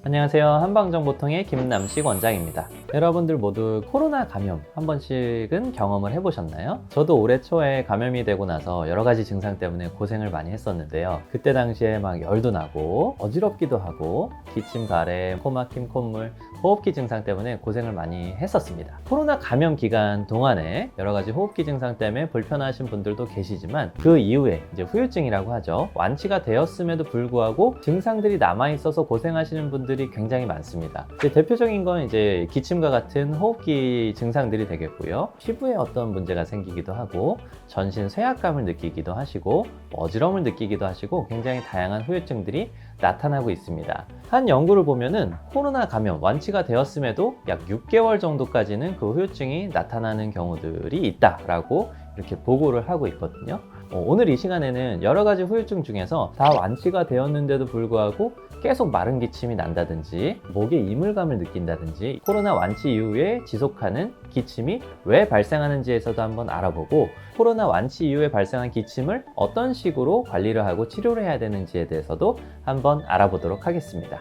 안녕하세요. 한방정보통의 김남식 원장입니다. 여러분들 모두 코로나 감염 한 번씩은 경험을 해보셨나요? 저도 올해 초에 감염이 되고 나서 여러 가지 증상 때문에 고생을 많이 했었는데요. 그때 당시에 막 열도 나고 어지럽기도 하고 기침, 가래, 코막힘, 콧물, 호흡기 증상 때문에 고생을 많이 했었습니다. 코로나 감염 기간 동안에 여러 가지 호흡기 증상 때문에 불편하신 분들도 계시지만 그 이후에 이제 후유증이라고 하죠. 완치가 되었음에도 불구하고 증상들이 남아있어서 고생하시는 분들이 굉장히 많습니다. 대표적인 건 이제 기침과 같은 호흡기 증상들이 되겠고요. 피부에 어떤 문제가 생기기도 하고 전신 쇠약감을 느끼기도 하시고 어지러움을 느끼기도 하시고 굉장히 다양한 후유증들이 나타나고 있습니다. 한 연구를 보면은 코로나 감염 완치가 되었음에도 약 6개월 정도까지는 그 후유증이 나타나는 경우들이 있다라고 이렇게 보고를 하고 있거든요. 오늘 이 시간에는 여러 가지 후유증 중에서 다 완치가 되었는데도 불구하고 계속 마른 기침이 난다든지 목에 이물감을 느낀다든지 코로나 완치 이후에 지속하는 기침이 왜 발생하는지에서도 한번 알아보고 코로나 완치 이후에 발생한 기침을 어떤 식으로 관리를 하고 치료를 해야 되는지에 대해서도 한번 알아보도록 하겠습니다.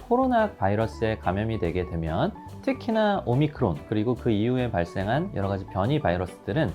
코로나 바이러스에 감염이 되게 되면 특히나 오미크론 그리고 그 이후에 발생한 여러 가지 변이 바이러스들은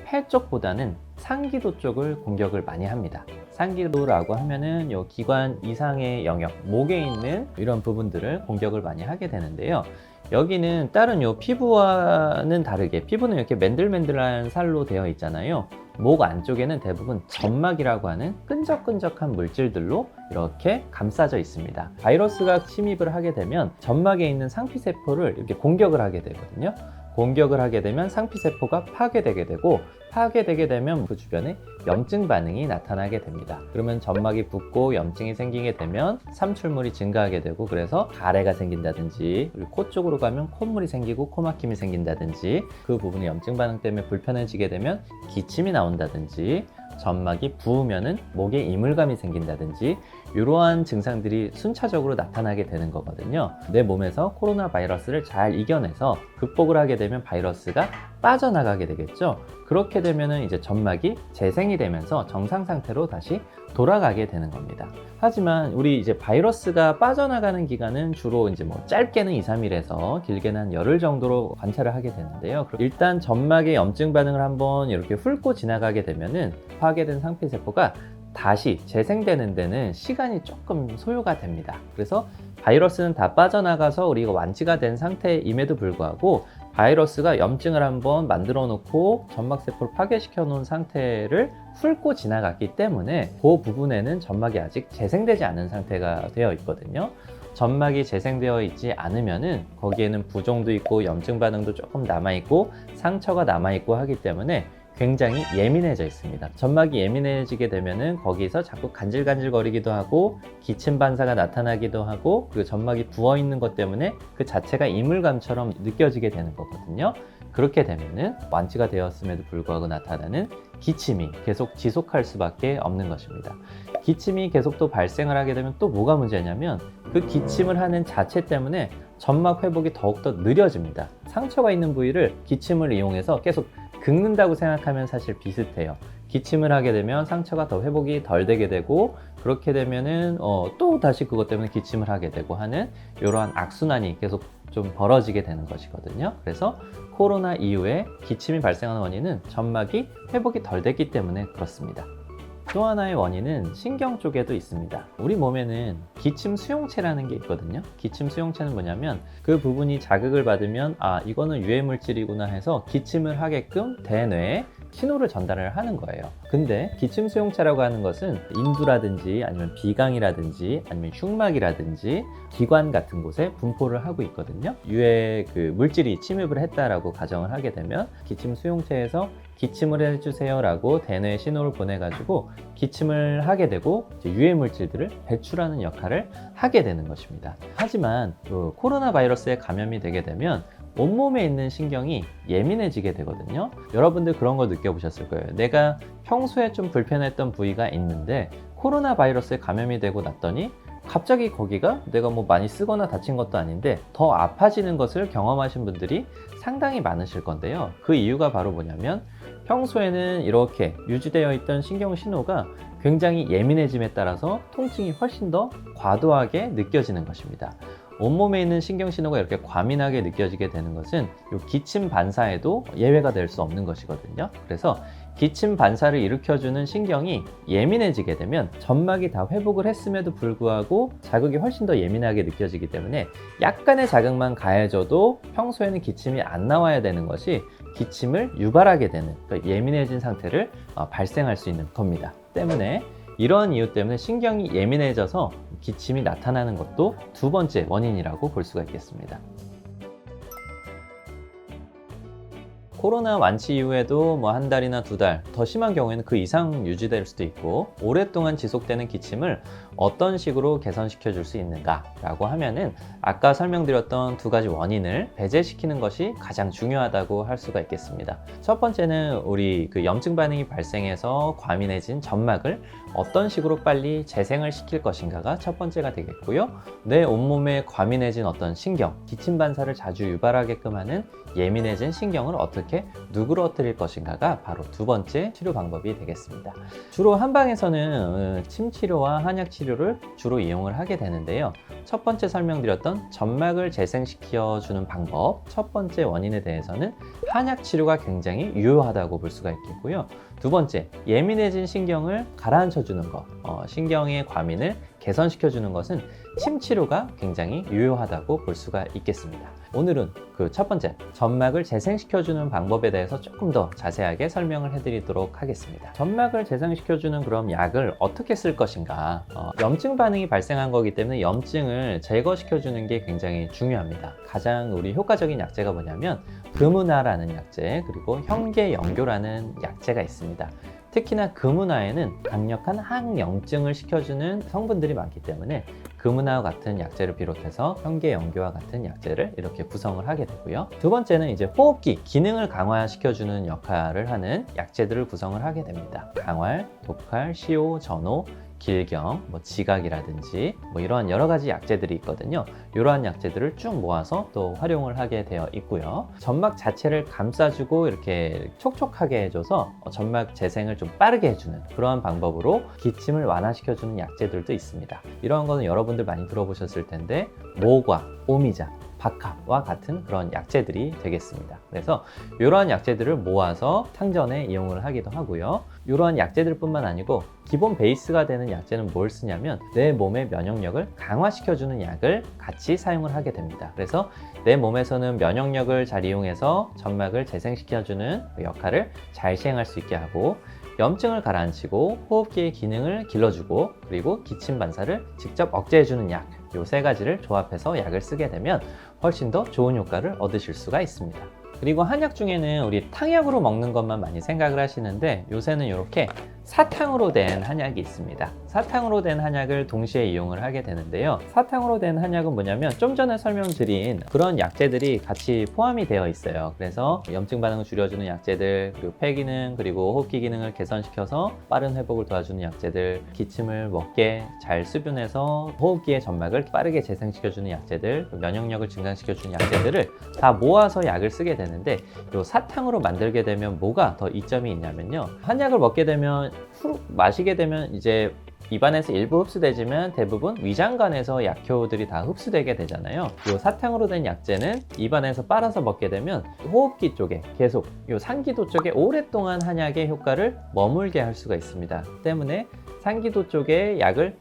폐 쪽보다는 상기도 쪽을 공격을 많이 합니다. 상기도라고 하면은 요 기관 이상의 영역, 목에 있는 이런 부분들을 공격을 많이 하게 되는데요. 여기는 다른 요 피부와는 다르게 피부는 이렇게 맨들맨들한 살로 되어 있잖아요. 목 안쪽에는 대부분 점막이라고 하는 끈적끈적한 물질들로 이렇게 감싸져 있습니다. 바이러스가 침입을 하게 되면 점막에 있는 상피세포를 이렇게 공격을 하게 되거든요. 공격을 하게 되면 상피세포가 파괴되게 되고 파괴되게 되면 그 주변에 염증 반응이 나타나게 됩니다. 그러면 점막이 붓고 염증이 생기게 되면 삼출물이 증가하게 되고 그래서 가래가 생긴다든지 그리고 코 쪽으로 가면 콧물이 생기고 코막힘이 생긴다든지 그 부분이 염증 반응 때문에 불편해지게 되면 기침이 나온다든지 점막이 부으면은 목에 이물감이 생긴다든지 이러한 증상들이 순차적으로 나타나게 되는 거거든요. 내 몸에서 코로나 바이러스를 잘 이겨내서 극복을 하게 되면 바이러스가 빠져나가게 되겠죠. 그렇게 되면은 이제 점막이 재생이 되면서 정상 상태로 다시 돌아가게 되는 겁니다. 하지만 우리 이제 바이러스가 빠져나가는 기간은 주로 이제 뭐 짧게는 2, 3일에서 길게는 한 열흘 정도로 관찰을 하게 되는데요. 일단 점막의 염증 반응을 한번 이렇게 훑고 지나가게 되면은 파괴된 상피세포가 다시 재생되는 데는 시간이 조금 소요가 됩니다. 그래서 바이러스는 다 빠져나가서 우리가 완치가 된 상태임에도 불구하고 바이러스가 염증을 한번 만들어 놓고 점막세포를 파괴시켜 놓은 상태를 훑고 지나갔기 때문에 그 부분에는 점막이 아직 재생되지 않은 상태가 되어 있거든요. 점막이 재생되어 있지 않으면은 거기에는 부종도 있고 염증 반응도 조금 남아있고 상처가 남아있고 하기 때문에 굉장히 예민해져 있습니다. 점막이 예민해지게 되면은 거기서 자꾸 간질간질거리기도 하고 기침 반사가 나타나기도 하고 그리고 점막이 부어 있는 것 때문에 그 자체가 이물감처럼 느껴지게 되는 거거든요. 그렇게 되면은 완치가 되었음에도 불구하고 나타나는 기침이 계속 지속할 수밖에 없는 것입니다. 기침이 계속 또 발생을 하게 되면 또 뭐가 문제냐면 그 기침을 하는 자체 때문에 점막 회복이 더욱더 느려집니다. 상처가 있는 부위를 기침을 이용해서 계속 긁는다고 생각하면 사실 비슷해요. 기침을 하게 되면 상처가 더 회복이 덜 되게 되고 그렇게 되면은 또 다시 그것 때문에 기침을 하게 되고 하는 이러한 악순환이 계속 좀 벌어지게 되는 것이거든요. 그래서 코로나 이후에 기침이 발생하는 원인은 점막이 회복이 덜 됐기 때문에 그렇습니다. 또 하나의 원인은 신경 쪽에도 있습니다. 우리 몸에는 기침 수용체라는 게 있거든요. 기침 수용체는 뭐냐면 그 부분이 자극을 받으면 이거는 유해물질이구나 해서 기침을 하게끔 대뇌에 신호를 전달을 하는 거예요. 근데 기침 수용체라고 하는 것은 인두라든지 아니면 비강이라든지 아니면 흉막이라든지 기관 같은 곳에 분포를 하고 있거든요. 유해 그 물질이 침입을 했다라고 가정을 하게 되면 기침 수용체에서 기침을 해주세요 라고 대뇌에 신호를 보내가지고 기침을 하게 되고 유해 물질들을 배출하는 역할을 하게 되는 것입니다. 하지만 코로나 바이러스에 감염이 되게 되면 온몸에 있는 신경이 예민해지게 되거든요. 여러분들 그런 거 느껴보셨을 거예요. 내가 평소에 좀 불편했던 부위가 있는데 코로나 바이러스에 감염이 되고 났더니 갑자기 거기가 내가 뭐 많이 쓰거나 다친 것도 아닌데 더 아파지는 것을 경험하신 분들이 상당히 많으실 건데요. 그 이유가 바로 뭐냐면 평소에는 이렇게 유지되어 있던 신경 신호가 굉장히 예민해짐에 따라서 통증이 훨씬 더 과도하게 느껴지는 것입니다. 온몸에 있는 신경 신호가 이렇게 과민하게 느껴지게 되는 것은 이 기침 반사에도 예외가 될 수 없는 것이거든요. 그래서 기침 반사를 일으켜주는 신경이 예민해지게 되면 점막이 다 회복을 했음에도 불구하고 자극이 훨씬 더 예민하게 느껴지기 때문에 약간의 자극만 가해져도 평소에는 기침이 안 나와야 되는 것이 기침을 유발하게 되는, 그러니까 예민해진 상태를 발생할 수 있는 겁니다. 때문에 이런 이유 때문에 신경이 예민해져서 기침이 나타나는 것도 두 번째 원인이라고 볼 수가 있겠습니다. 코로나 완치 이후에도 뭐 한 달이나 두 달, 더 심한 경우에는 그 이상 유지될 수도 있고, 오랫동안 지속되는 기침을 어떤 식으로 개선시켜 줄 수 있는가 라고 하면은 아까 설명드렸던 두 가지 원인을 배제시키는 것이 가장 중요하다고 할 수가 있겠습니다. 첫 번째는 우리 그 염증 반응이 발생해서 과민해진 점막을 어떤 식으로 빨리 재생을 시킬 것인가가 첫 번째가 되겠고요. 내 온몸에 과민해진 어떤 신경, 기침 반사를 자주 유발하게끔 하는 예민해진 신경을 어떻게 누그러뜨릴 것인가가 바로 두 번째 치료 방법이 되겠습니다. 주로 한방에서는 침 치료와 한약 치료를 주로 이용을 하게 되는데요. 첫 번째 설명드렸던 점막을 재생시켜 주는 방법, 첫 번째 원인에 대해서는 한약 치료가 굉장히 유효하다고 볼 수가 있겠고요. 두 번째, 예민해진 신경을 가라앉혀 주는 것, 신경의 과민을 개선시켜 주는 것은 침 치료가 굉장히 유효하다고 볼 수가 있겠습니다. 오늘은 그 첫 번째, 점막을 재생시켜 주는 방법에 대해서 조금 더 자세하게 설명을 해드리도록 하겠습니다. 점막을 재생시켜 주는 그럼 약을 어떻게 쓸 것인가? 염증 반응이 발생한 거기 때문에 염증을 제거시켜 주는 게 굉장히 중요합니다. 가장 우리 효과적인 약제가 뭐냐면 금은화라는 약제, 그리고 현계영교라는 약제가 있습니다. 특히나 금은화에는 강력한 항염증을 시켜주는 성분들이 많기 때문에 금은화와 같은 약제를 비롯해서 현계영교와 같은 약제를 이렇게 구성을 하게 되고요. 두 번째는 이제 호흡기 기능을 강화시켜주는 역할을 하는 약제들을 구성을 하게 됩니다. 강활, 독활, 시오, 전호, 길경, 지각이라든지 이런 여러 가지 약제들이 있거든요. 이러한 약제들을 쭉 모아서 또 활용을 하게 되어 있고요. 점막 자체를 감싸주고 이렇게 촉촉하게 해줘서 점막 재생을 좀 빠르게 해주는 그러한 방법으로 기침을 완화시켜주는 약제들도 있습니다. 이런 거는 여러분들 많이 들어보셨을 텐데 모과, 오미자, 박하와 같은 그런 약제들이 되겠습니다. 그래서 이러한 약제들을 모아서 상전에 이용을 하기도 하고요. 이러한 약제들 뿐만 아니고 기본 베이스가 되는 약제는 뭘 쓰냐면 내 몸의 면역력을 강화시켜주는 약을 같이 사용을 하게 됩니다. 그래서 내 몸에서는 면역력을 잘 이용해서 점막을 재생시켜주는 역할을 잘 시행할 수 있게 하고, 염증을 가라앉히고 호흡기의 기능을 길러주고, 그리고 기침 반사를 직접 억제해주는 약, 이 세 가지를 조합해서 약을 쓰게 되면 훨씬 더 좋은 효과를 얻으실 수가 있습니다. 그리고 한약 중에는 우리 탕약으로 먹는 것만 많이 생각을 하시는데 요새는 이렇게 사탕으로 된 한약이 있습니다. 사탕으로 된 한약을 동시에 이용을 하게 되는데요. 사탕으로 된 한약은 뭐냐면 좀 전에 설명드린 그런 약제들이 같이 포함이 되어 있어요. 그래서 염증 반응을 줄여주는 약제들, 그리고 폐 기능, 그리고 호흡기 기능을 개선시켜서 빠른 회복을 도와주는 약제들, 기침을 먹게 잘 수분해서 호흡기의 점막을 빠르게 재생시켜주는 약제들, 면역력을 증강시켜주는 약제들을 다 모아서 약을 쓰게 되는데, 이 사탕으로 만들게 되면 뭐가 더 이점이 있냐면요. 한약을 먹게 되면 마시게 되면 이제 입안에서 일부 흡수되지만 대부분 위장관에서 약효들이 다 흡수되게 되잖아요. 이 사탕으로 된 약제는 입안에서 빨아서 먹게 되면 호흡기 쪽에 계속 이 상기도 쪽에 오랫동안 한약의 효과를 머물게 할 수가 있습니다. 때문에 상기도 쪽에 약을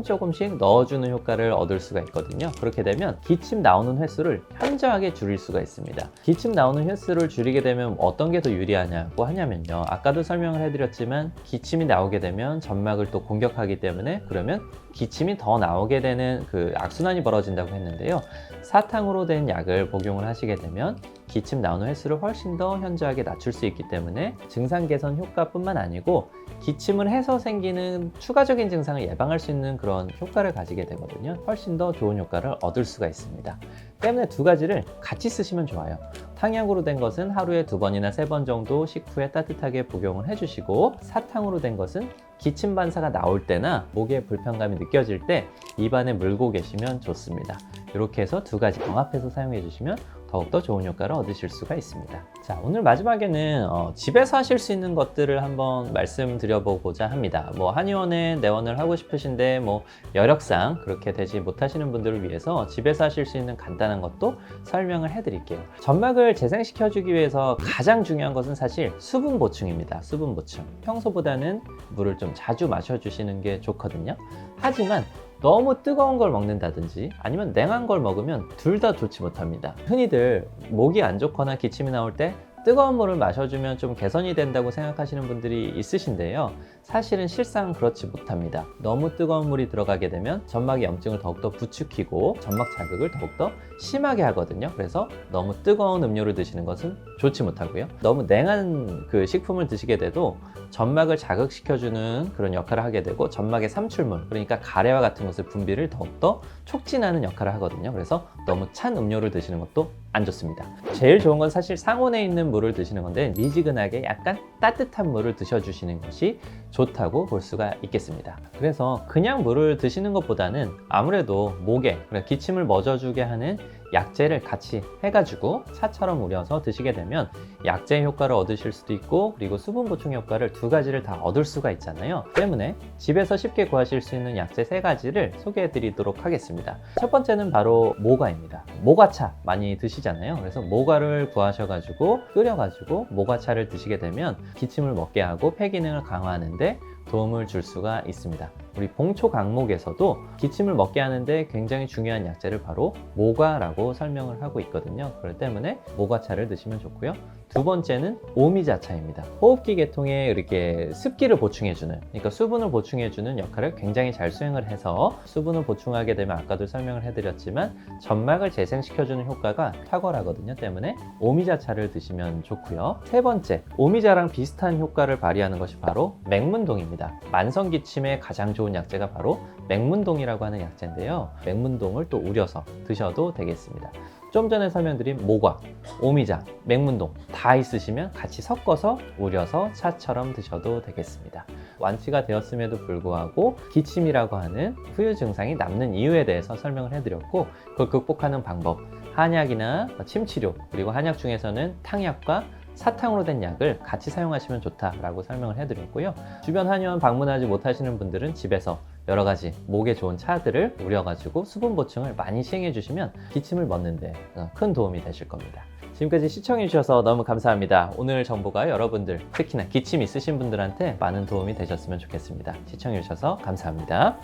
조금씩 넣어주는 효과를 얻을 수가 있거든요. 그렇게 되면 기침 나오는 횟수를 현저하게 줄일 수가 있습니다. 기침 나오는 횟수를 줄이게 되면 어떤 게 더 유리하냐고 하냐면요. 아까도 설명을 해드렸지만 기침이 나오게 되면 점막을 또 공격하기 때문에 그러면 기침이 더 나오게 되는 그 악순환이 벌어진다고 했는데요. 사탕으로 된 약을 복용을 하시게 되면 기침 나오는 횟수를 훨씬 더 현저하게 낮출 수 있기 때문에 증상 개선 효과뿐만 아니고 기침을 해서 생기는 추가적인 증상을 예방할 수 있는 그런 효과를 가지게 되거든요. 훨씬 더 좋은 효과를 얻을 수가 있습니다. 때문에 두 가지를 같이 쓰시면 좋아요. 탕약으로 된 것은 하루에 2번이나 3번 정도 식후에 따뜻하게 복용을 해주시고, 사탕으로 된 것은 기침 반사가 나올 때나 목에 불편감이 느껴질 때 입안에 물고 계시면 좋습니다. 이렇게 해서 두 가지 병합해서 사용해 주시면 더욱더 좋은 효과를 얻으실 수가 있습니다. 자, 오늘 마지막에는 집에서 하실 수 있는 것들을 한번 말씀드려보고자 합니다. 뭐 한의원에 내원을 하고 싶으신데 뭐 여력상 그렇게 되지 못하시는 분들을 위해서 집에서 하실 수 있는 간단한 것도 설명을 해드릴게요. 점막을 재생시켜주기 위해서 가장 중요한 것은 사실 수분 보충입니다. 수분 보충. 평소보다는 물을 좀 자주 마셔주시는 게 좋거든요. 하지만 너무 뜨거운 걸 먹는다든지 아니면 냉한 걸 먹으면 둘 다 좋지 못합니다. 흔히들 목이 안 좋거나 기침이 나올 때 뜨거운 물을 마셔주면 좀 개선이 된다고 생각하시는 분들이 있으신데요. 사실은 실상 그렇지 못합니다. 너무 뜨거운 물이 들어가게 되면 점막의 염증을 더욱더 부추기고 점막 자극을 더욱더 심하게 하거든요. 그래서 너무 뜨거운 음료를 드시는 것은 좋지 못하고요. 너무 냉한 그 식품을 드시게 돼도 점막을 자극시켜주는 그런 역할을 하게 되고 점막의 삼출물, 그러니까 가래와 같은 것을 분비를 더욱더 촉진하는 역할을 하거든요. 그래서 너무 찬 음료를 드시는 것도 안 좋습니다. 제일 좋은 건 사실 상온에 있는 물을 드시는 건데 미지근하게 약간 따뜻한 물을 드셔주시는 것이 좋다고 볼 수가 있겠습니다. 그래서 그냥 물을 드시는 것보다는 아무래도 목에 기침을 멎어주게 하는 약재를 같이 해가지고 차처럼 우려서 드시게 되면 약재의 효과를 얻으실 수도 있고 그리고 수분 보충 효과를 두 가지를 다 얻을 수가 있잖아요. 때문에 집에서 쉽게 구하실 수 있는 약재 3가지를 소개해 드리도록 하겠습니다. 첫 번째는 바로 모과입니다. 모과차 많이 드시잖아요. 그래서 모과를 구하셔가지고 끓여가지고 모과차를 드시게 되면 기침을 멎게 하고 폐 기능을 강화하는데 도움을 줄 수가 있습니다. 우리 봉초 강목에서도 기침을 멎게 하는데 굉장히 중요한 약재를 바로 모과라고 설명을 하고 있거든요. 그렇기 때문에 모과차를 드시면 좋고요. 두 번째는 오미자차입니다. 호흡기 계통에 이렇게 습기를 보충해주는, 그러니까 수분을 보충해주는 역할을 굉장히 잘 수행을 해서 수분을 보충하게 되면 아까도 설명을 해드렸지만 점막을 재생시켜주는 효과가 탁월하거든요. 때문에 오미자차를 드시면 좋고요. 세 번째, 오미자랑 비슷한 효과를 발휘하는 것이 바로 맹문동입니다. 만성기침에 가장 좋은 약재가 바로 맹문동이라고 하는 약재인데요. 맹문동을 또 우려서 드셔도 되겠습니다. 좀 전에 설명드린 모과, 오미자, 맹문동 다 있으시면 같이 섞어서 우려서 차처럼 드셔도 되겠습니다. 완치가 되었음에도 불구하고 기침이라고 하는 후유 증상이 남는 이유에 대해서 설명을 해드렸고 그걸 극복하는 방법, 한약이나 침치료, 그리고 한약 중에서는 탕약과 사탕으로 된 약을 같이 사용하시면 좋다라고 설명을 해드렸고요. 주변 한의원 방문하지 못하시는 분들은 집에서 여러 가지 목에 좋은 차들을 우려가지고 수분 보충을 많이 시행해 주시면 기침을 멎는데 큰 도움이 되실 겁니다. 지금까지 시청해 주셔서 너무 감사합니다. 오늘 정보가 여러분들, 특히나 기침 있으신 분들한테 많은 도움이 되셨으면 좋겠습니다. 시청해 주셔서 감사합니다.